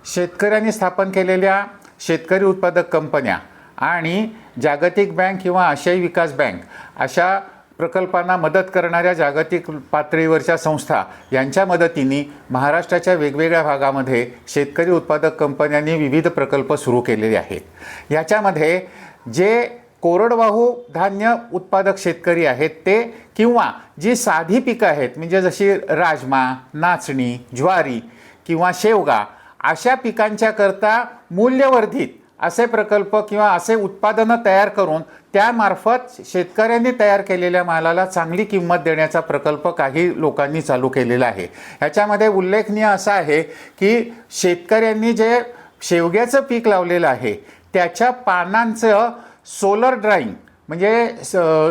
शेतकऱ्यांनी स्थापन केलेल्या शेतकरी उत्पादक कंपन्या आणि जागतिक बँक किंवा आशियाई विकास बँक अशा प्रकल्पांना मदत करणाऱ्या जागतिक पातळीवरच्या संस्था यांच्या मदतीने महाराष्ट्राच्या वेगवेगळ्या भागामध्ये शेतकरी उत्पादक कंपन्यांनी विविध प्रकल्प सुरू केलेले आहेत। याच्यामध्ये जे कोरडवाहू धान्य उत्पादक शेतकरी आहेत ते किंवा जी साधी पिकं आहेत म्हणजे जशी राजमा, नाचणी, ज्वारी किंवा शेवगा अशा पिकांच्या करता मूल्यवर्धित असे प्रकल्प किंवा असे उत्पादनं तयार करून त्यामार्फत शेतकऱ्यांनी तयार केलेल्या मालाला चांगली किंमत देण्याचा प्रकल्प काही लोकांनी चालू केलेला आहे। ह्याच्यामध्ये उल्लेखनीय असं आहे की शेतकऱ्यांनी जे शेवग्याचं पीक लावलेलं आहे त्याच्या पानांचं सोलर ड्राईंग म्हणजे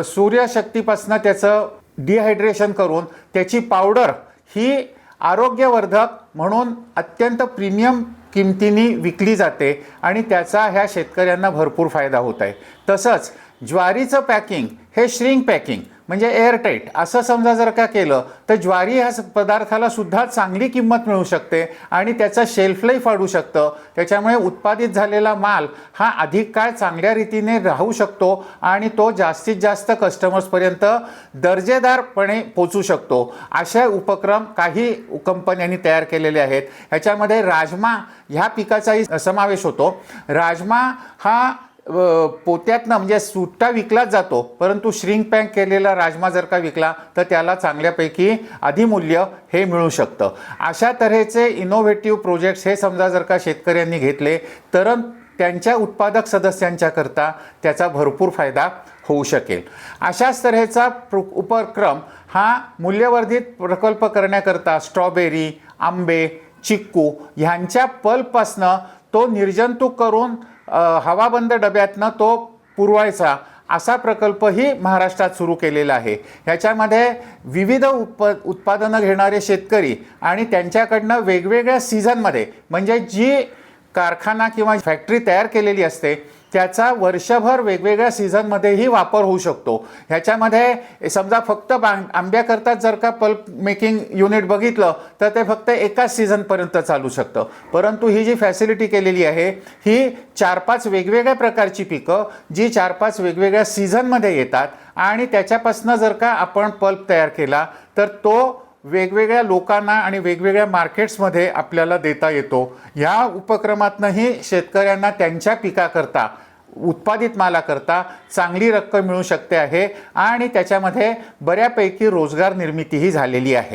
सूर्यशक्तीपासून त्याचं डिहायड्रेशन करून त्याची पावडर ही आरोग्यवर्धक म्हणून अत्यंत प्रीमियम किमतीने विकली जाते आणि त्याचा ह्या शेतकऱ्यांना भरपूर फायदा होत आहे। तसंच ज्वारीचं पॅकिंग हे श्रिंक पॅकिंग म्हणजे एअरटाईट असं समजा जर का केलं तर ज्वारी ह्या पदार्थाला सुद्धा चांगली किंमत मिळू शकते आणि त्याचा शेल्फ लाईफ वाढू शकतं। त्याच्यामुळे उत्पादित झालेला माल हा अधिक काळ चांगल्या रीतीने राहू शकतो आणि तो जास्तीत जास्त कस्टमर्सपर्यंत दर्जेदारपणे पोचू शकतो। अशा उपक्रम काही कंपन्यांनी तयार केलेले आहेत। ह्याच्यामध्ये राजमा ह्या पिकाचाही समावेश होतो। राजमा हा पोत्यातनं म्हणजे सुट्टा विकलाच जातो, परंतु श्रिंक पॅक केलेला राजमा जर का विकला तर त्याला चांगल्यापैकी अधिमूल्य हे मिळू शकतं। अशा तऱ्हेचे इनोव्हेटिव्ह प्रोजेक्ट्स हे समजा जर का शेतकऱ्यांनी घेतले तर त्यांच्या उत्पादक सदस्यांच्या करता त्याचा भरपूर फायदा होऊ शकेल। अशाच तऱ्हेचा उपक्रम हा मूल्यवर्धित प्रकल्प करण्याकरता स्ट्रॉबेरी, आंबे, चिक्कू ह्यांच्या पल्पपासनं तो निर्जंतुक करून हवाबंद डब्यातनं तो पुरवायचा असा प्रकल्पही महाराष्ट्रात सुरू केलेला आहे। ह्याच्यामध्ये विविध उत्पादनं घेणारे शेतकरी आणि त्यांच्याकडनं वेगवेगळ्या सीझनमध्ये म्हणजे जी कारखाना किंवा फॅक्टरी तयार केलेली असते त्याचा वर्षभर वेगवेगळ्या सीझनमध्येही वापर होऊ शकतो। ह्याच्यामध्ये समजा फक्त आंब्याकरता जर का पल्प मेकिंग युनिट बघितलं तर ते फक्त एकाच सीझनपर्यंत चालू शकतं, परंतु ही जी फॅसिलिटी केलेली आहे ही 4-5 वेगवेगळ्या प्रकारची पिकं जी 4-5 वेगवेगळ्या सीझनमध्ये येतात आणि त्याच्यापासून जर का आपण पल्प तयार केला तर तो वेगवेगळ्या लोकांना आणि वेगवेगळ्या मार्केट्समध्ये आपल्याला देता येतो। ह्या उपक्रमातनंही शेतकऱ्यांना त्यांच्या पिकाकरता उत्पादित मालाकरता चांगली रक्कम मिळू शकते आहे आणि त्याच्यामध्ये बऱ्यापैकी रोजगार निर्मितीही झालेली आहे।